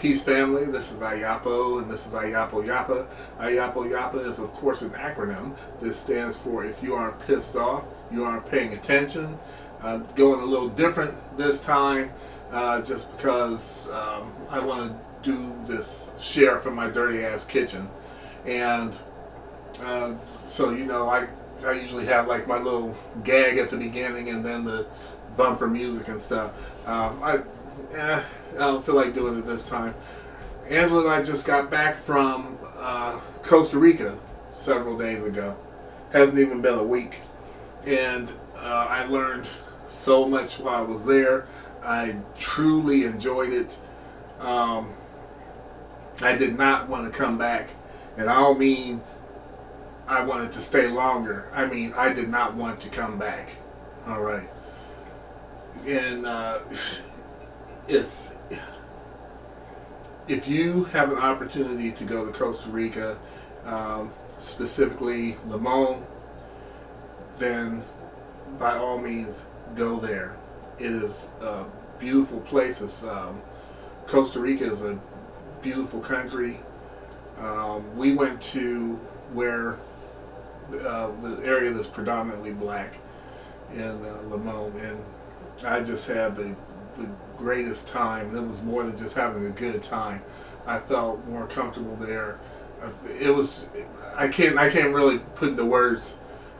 Peace family, this is Ayapo and this is Ayapo Yapa. Ayapo Yapa is of course an acronym. This stands for if you aren't pissed off, you aren't paying attention. Going a little different this time just because I want to do this share from my dirty ass kitchen. And so you know I usually have like my little gag at the beginning and then the bumper music and stuff. I don't feel like doing it this time. Angela and I just got back from Costa Rica several days ago. Hasn't even been a week. And I learned so much while I was there. I truly enjoyed it. I did not want to come back. And I don't mean I wanted to stay longer. I mean, I did not want to come back. All right. And if you have an opportunity to go to Costa Rica, specifically Limon, then by all means go there. It is a beautiful place. Costa Rica is a beautiful country. We went to where the area that's predominantly black in Limon, and I just had the greatest time. It was more than just having a good time. I felt more comfortable there. It was I can't really put into words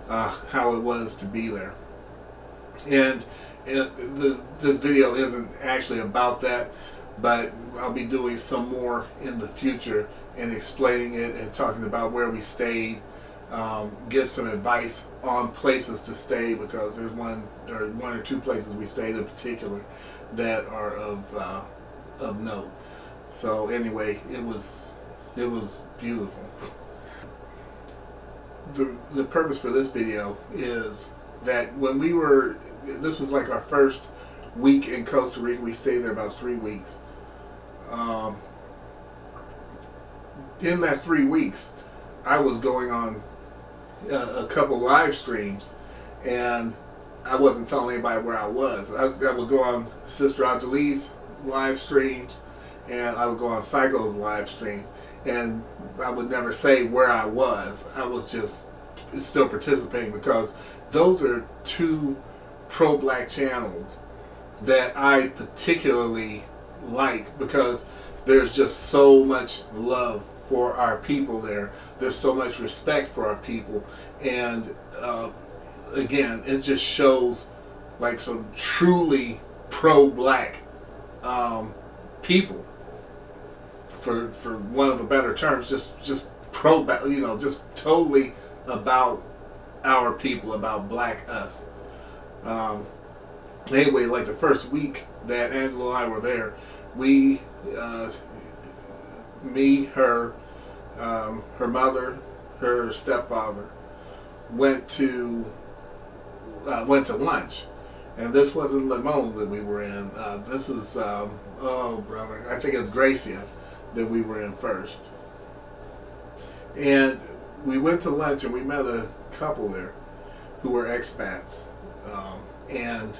how it was to be there. And this video isn't actually about that, but I'll be doing some more in the future and explaining it and talking about where we stayed, give some advice on places to stay, because there's one or two places we stayed in particular that are of note. So anyway, it was beautiful. The purpose for this video is that when this was like our first week in Costa Rica. We stayed there about 3 weeks. In that 3 weeks, I was going on a couple live streams, and I wasn't telling anybody where I was. I would go on Sister Angelique's live streams, and I would go on Psycho's live streams, and I would never say where I was. I was just still participating, because those are two pro-black channels that I particularly like, because there's just so much love for our people there. There's so much respect for our people, and again, it just shows like some truly pro-black people, for one of the better terms, just pro-black, just totally about our people, about black us. Anyway, like the first week that Angela and I were there, we, me, her mother, her stepfather, went to lunch, and this wasn't Limon that we were in. This is oh brother, I think it's Gracia that we were in first. And we went to lunch, and we met a couple there who were expats, and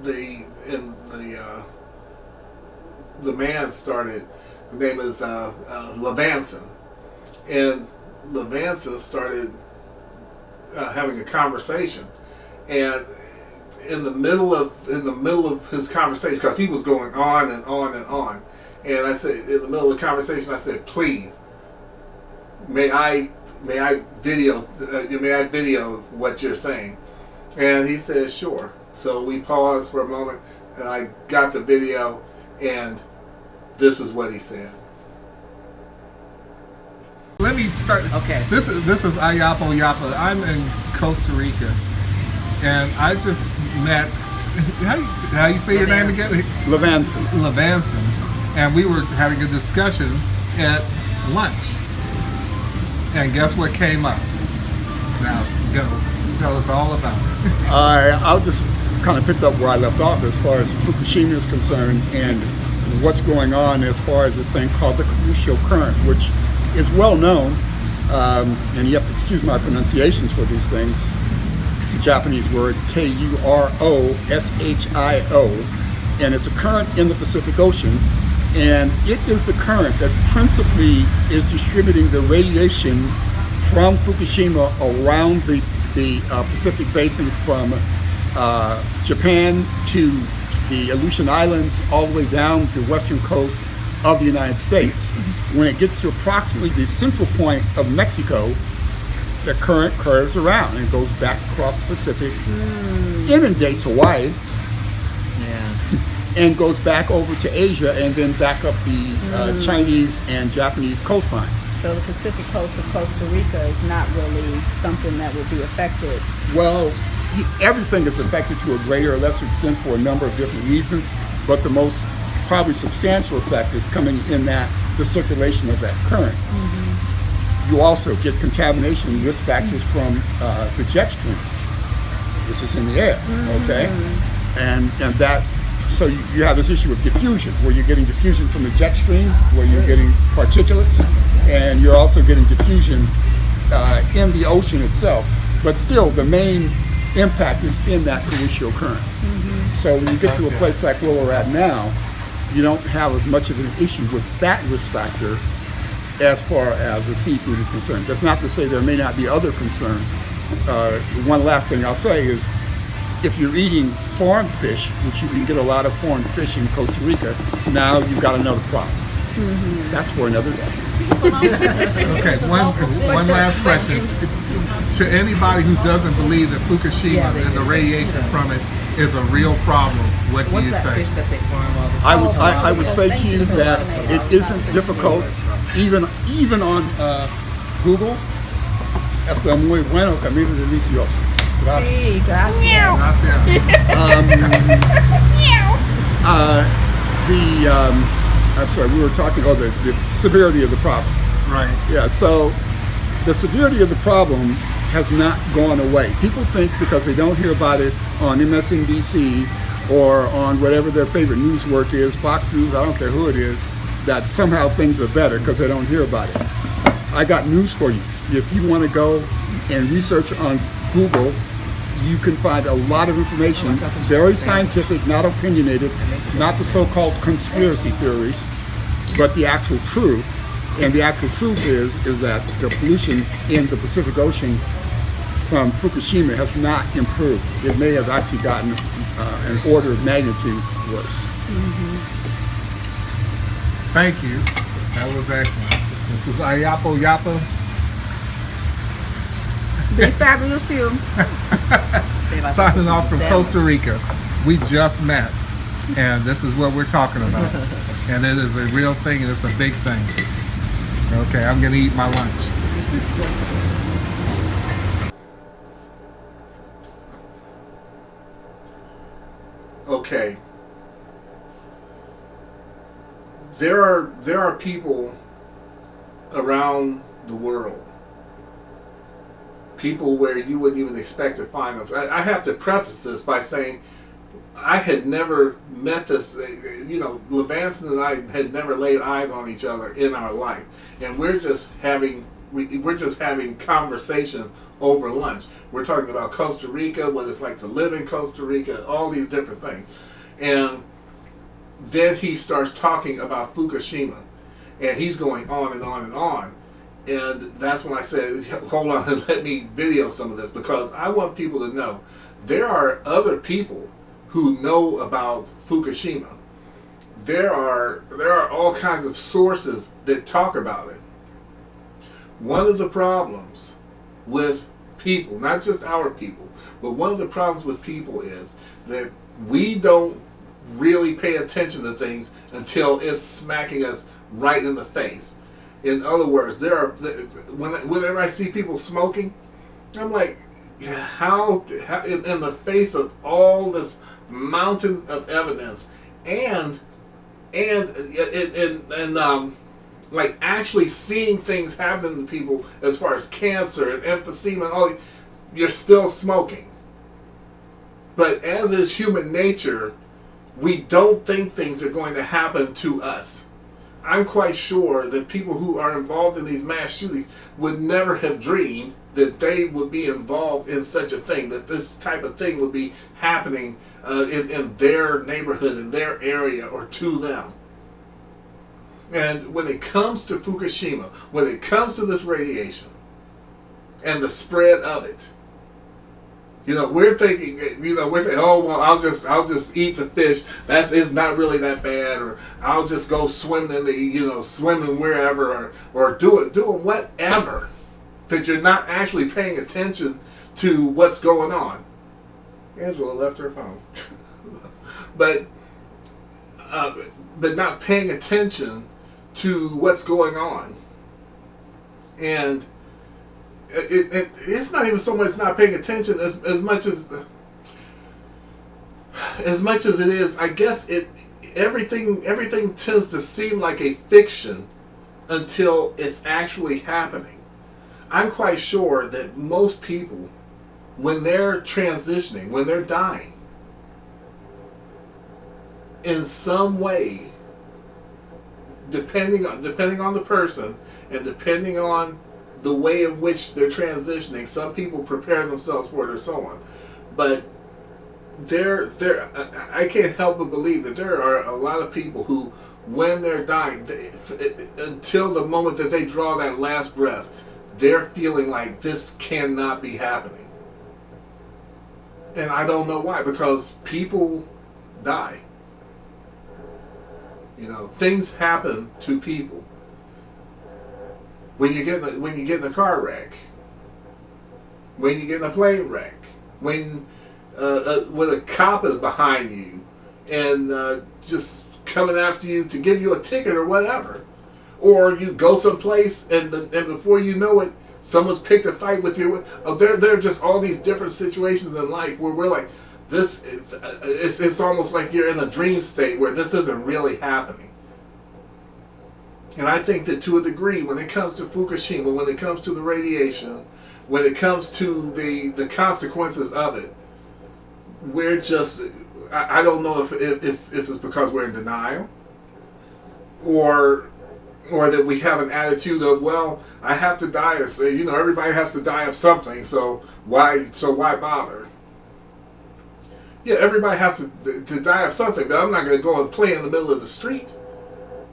the man started. His name is Levanson, and Levanson started having a conversation, and in the middle of his conversation, because he was going on and on and on, and I said, in the middle of the conversation, I said, please, may I video what you're saying? And he said, sure. So we paused for a moment, and I got the video, and this is what he said. Let me start. Okay. This is Ayapo Yapa. I'm in Costa Rica, and I just met. How you say your name again? Levanson. Levanson, and we were having a discussion at lunch. And guess what came up? Now, go. Tell us all about it. I'll just kind of pick up where I left off as far as Fukushima is concerned, and what's going on as far as this thing called the Kurosho Current, which is well known, and you have to excuse my pronunciations for these things. It's a Japanese word, Kurosho, and it's a current in the Pacific Ocean And it is the current that principally is distributing the radiation from Fukushima around the Pacific Basin, from Japan to the Aleutian Islands, all the way down the western coast of the United States. When it gets to approximately the central point of Mexico, the current curves around and goes back across the Pacific, inundates Hawaii, and goes back over to Asia, and then back up the Chinese and Japanese coastline. So the Pacific coast of Costa Rica is not really something that would be affected. Well, everything is affected to a greater or lesser extent for a number of different reasons, but the most probably substantial effect is coming in that the circulation of that current. You also get contamination and risk factors from the jet stream, which is in the air, okay? And that, so you have this issue of diffusion, where you're getting diffusion from the jet stream, where you're getting particulates, and you're also getting diffusion in the ocean itself. But still, the main impact is in that terrestrial current. So when you get to a place like where we're at now, you don't have as much of an issue with that risk factor as far as the seafood is concerned. That's not to say there may not be other concerns. One last thing I'll say is, if you're eating foreign fish, which you can get a lot of foreign fish in Costa Rica, now you've got another problem. That's for another day. Okay, one last question. To anybody who doesn't believe that Fukushima and the radiation from it is a real problem, what do you say? I would say to you that it isn't difficult, even on Google. Hasta muy bueno, camino delicioso. Sí, gracias. I'm sorry, we were talking about the severity of the problem. Right. Yeah, so the severity of the problem has not gone away. People think because they don't hear about it on MSNBC or on whatever their favorite news work is, Fox News, I don't care who it is, that somehow things are better because they don't hear about it. I got news for you. If you want to go and research on Google, you can find a lot of information, very scientific, not opinionated, not the so-called conspiracy theories, but the actual truth. And the actual truth is that the pollution in the Pacific Ocean from Fukushima has not improved. It may have actually gotten an order of magnitude worse. Thank you. That was excellent. This is Ayapo Yapa. Big fabulous you. Signing off from Costa Rica. We just met, and this is what we're talking about. And it is a real thing, and it's a big thing. Okay, I'm going to eat my lunch. Okay. There are people around the world, people where you wouldn't even expect to find them. I have to preface this by saying I had never met this, Levanson and I had never laid eyes on each other in our life, and we're just having conversation over lunch. We're talking about Costa Rica, what it's like to live in Costa Rica, all these different things, and then he starts talking about Fukushima, and he's going on and on and on. And that's when I said, hold on and let me video some of this, because I want people to know there are other people who know about Fukushima. There are all kinds of sources that talk about it. One of the problems with people, not just our people, but one of the problems with people is that we don't really pay attention to things until it's smacking us right in the face. In other words, whenever I see people smoking, I'm like, how in the face of all this mountain of evidence and like actually seeing things happen to people as far as cancer and emphysema and all, you're still smoking. But as is human nature, we don't think things are going to happen to us. I'm quite sure that people who are involved in these mass shootings would never have dreamed that they would be involved in such a thing, that this type of thing would be happening in their neighborhood, in their area, or to them. And when it comes to Fukushima, when it comes to this radiation and the spread of it, we're thinking, oh well, I'll just eat the fish. It's not really that bad, or I'll just go swim in swimming wherever, or doing whatever. That you're not actually paying attention to what's going on. Angela left her phone, but not paying attention to what's going on, and it's not even so much not paying attention as much as it is. I guess everything tends to seem like a fiction until it's actually happening. I'm quite sure that most people, when they're transitioning, when they're dying, in some way, depending on the person and depending on the way in which they're transitioning, some people prepare themselves for it or so on. But I can't help but believe that there are a lot of people who, when they're dying, until the moment that they draw that last breath, they're feeling like this cannot be happening. And I don't know why, because people die. Things happen to people. When you get in a car wreck, when you get in a plane wreck, when a cop is behind you and just coming after you to give you a ticket or whatever, or you go someplace and before you know it, someone's picked a fight with you. There are just all these different situations in life where we're like, it's almost like you're in a dream state where this isn't really happening. And I think that to a degree, when it comes to Fukushima, when it comes to the radiation, when it comes to the consequences of it, we're just, I don't know if it's because we're in denial, or that we have an attitude of, well, I have to die, everybody has to die of something, so why bother? Yeah, everybody has to die of something, but I'm not going to go and play in the middle of the street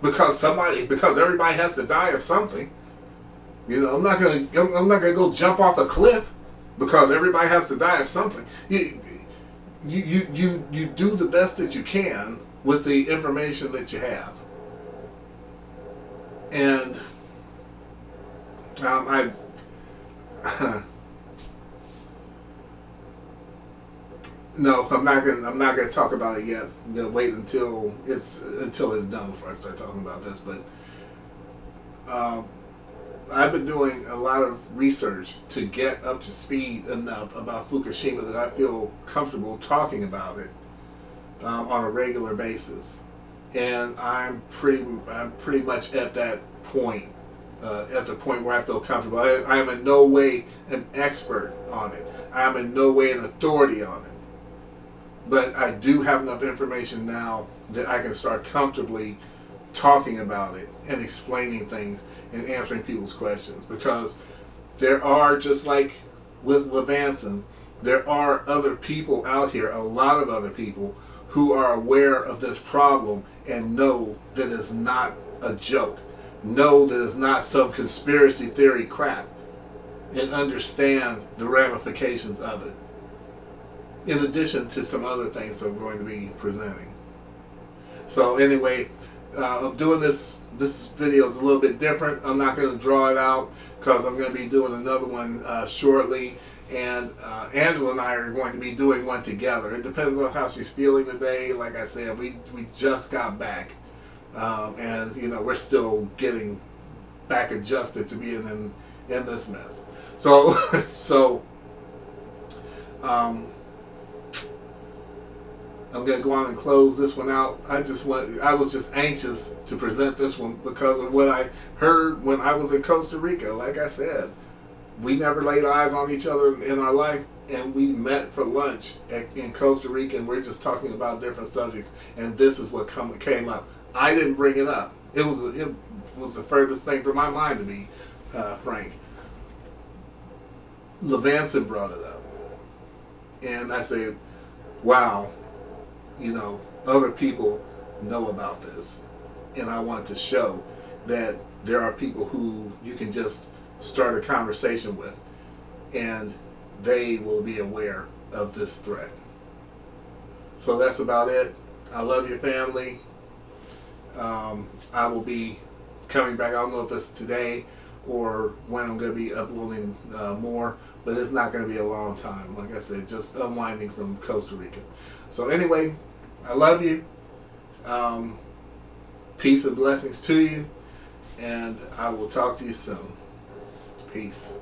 because everybody has to die of something. I'm not going to go jump off a cliff because everybody has to die of something. You do the best that you can with the information that you have. And no, I'm not gonna talk about it yet. Wait until it's done before I start talking about this. But I've been doing a lot of research to get up to speed enough about Fukushima that I feel comfortable talking about it on a regular basis. And I'm pretty much at that point, at the point where I feel comfortable. I am in no way an expert on it. I am in no way an authority on it. But I do have enough information now that I can start comfortably talking about it and explaining things and answering people's questions. Because there are, just like with Levanson, there are other people out here, a lot of other people, who are aware of this problem and know that it's not a joke. Know that it's not some conspiracy theory crap. And understand the ramifications of it. In addition to some other things I'm going to be presenting. So anyway, I'm doing this video is a little bit different. I'm not going to draw it out because I'm going to be doing another one shortly. And Angela and I are going to be doing one together. It depends on how she's feeling today. Like I said, we just got back. And we're still getting back adjusted to being in this mess. So I'm going to go on and close this one out. I was just anxious to present this one because of what I heard when I was in Costa Rica. Like I said, we never laid eyes on each other in our life, and we met for lunch in Costa Rica, and we're just talking about different subjects, and this is what came up. I didn't bring it up. It was the furthest thing from my mind, to be frank. Levanson brought it up, and I said, wow, other people know about this. and I want to show that there are people who you can just start a conversation with, and they will be aware of this threat. So that's about it. I love your family. I will be coming back. I don't know if it's today or when I'm going to be uploading more, but it's not going to be a long time. Like I said, just unwinding from Costa Rica. So anyway, I love you. Peace and blessings to you, and I will talk to you soon. Peace.